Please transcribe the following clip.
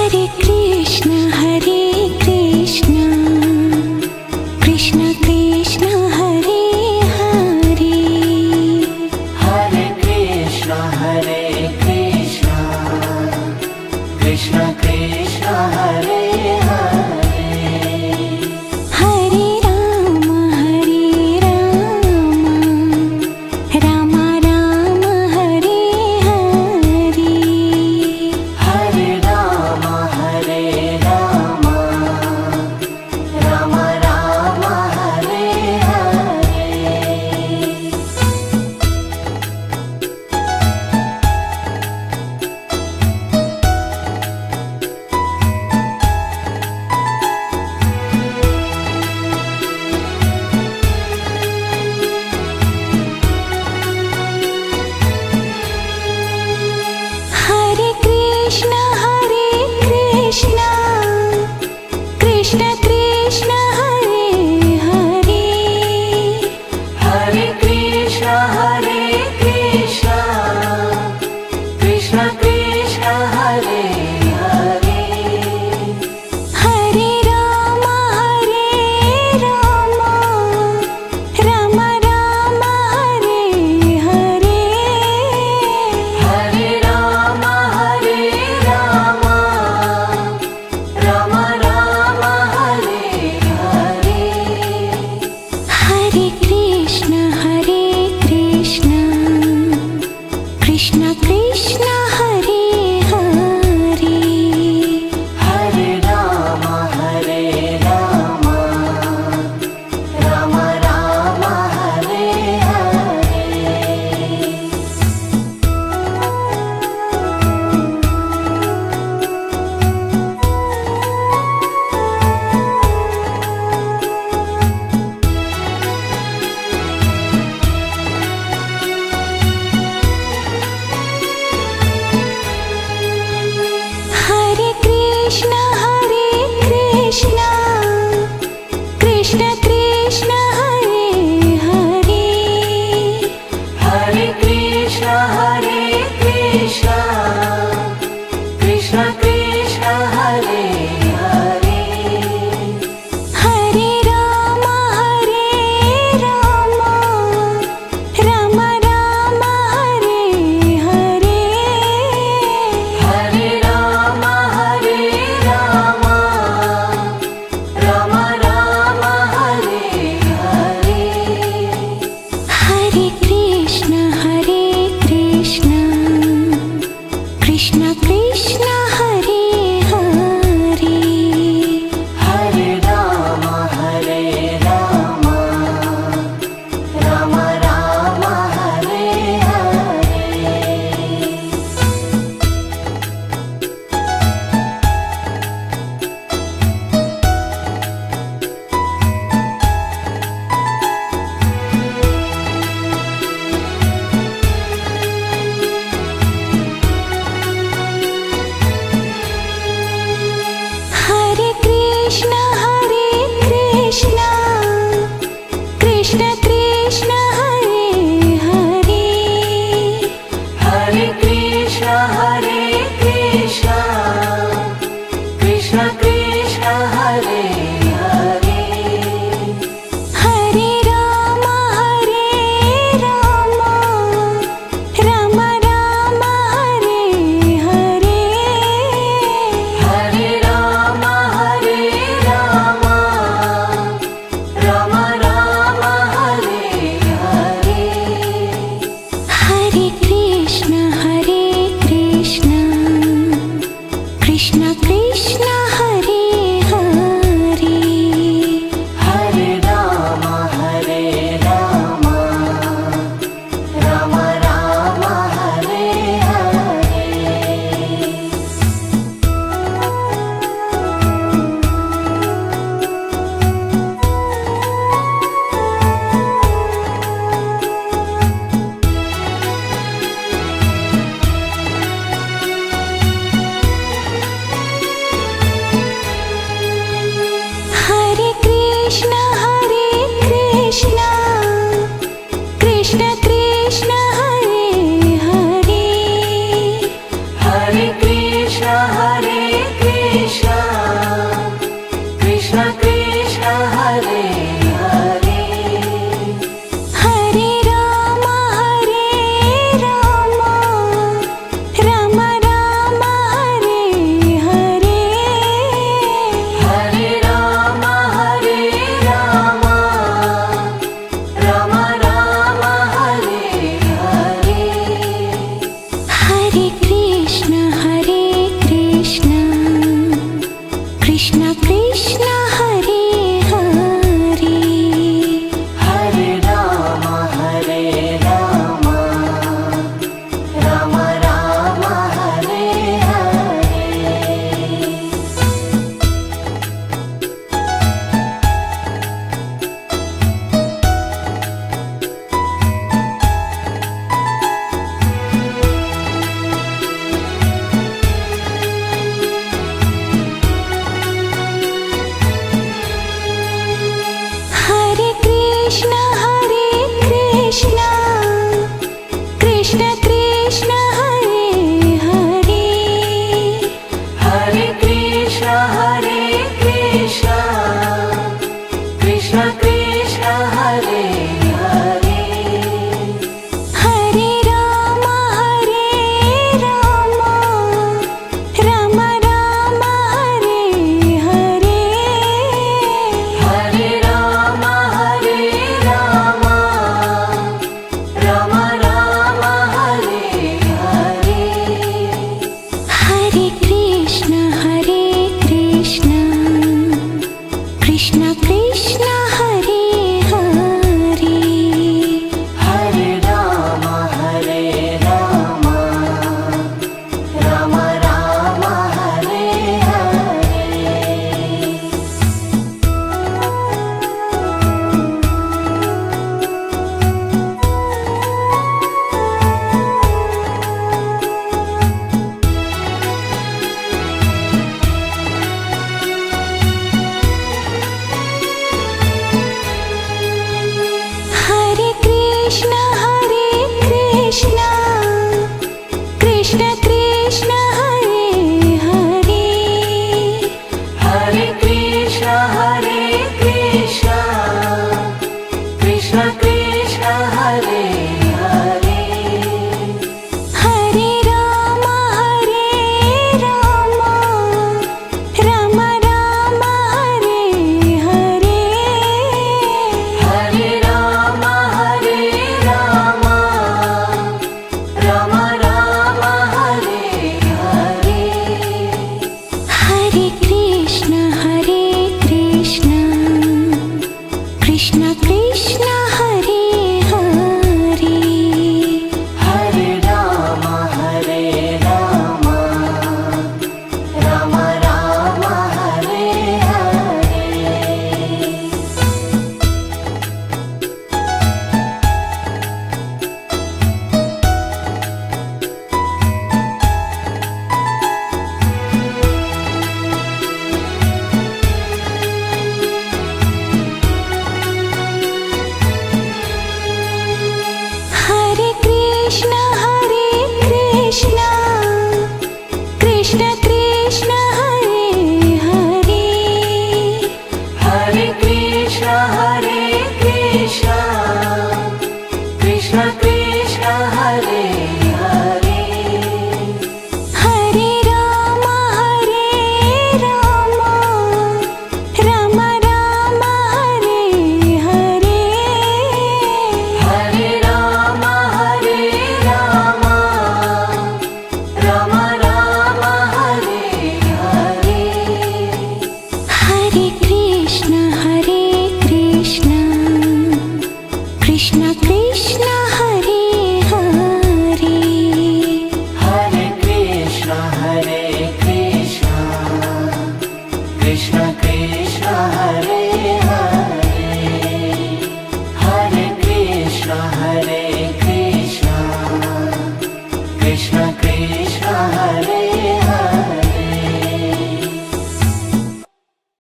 Hare Krishna Krishna Krishna Hare Hare, Hare Krishna Krishna Krishna Hare Hare, Hare Ram Ram Ram Hare Hare, Hare Ram Ram Ram Hare Hare. Krishna Krishna Krishna Hare Hare Hare Ram Ram Ram Hare Hare Hare Krishna Krishna Krishna Hare Hare Hare Krishna Krishna Krishna Hare Hare Hare Ram Ram Ram Hare Hare Hare Ram Ram Ram Hare Hare Hare Krishna Krishna Krishna Hare Hare Hare Ram Ram Ram Hare Hare Hare Krishna Krishna Krishna Hare Hare Hare Krishna Krishna Krishna Hare Hare Hare Ram Ram Ram Hare Hare Hare Ram Ram Ram Hare Hare Hare Krishna Krishna Krishna Hare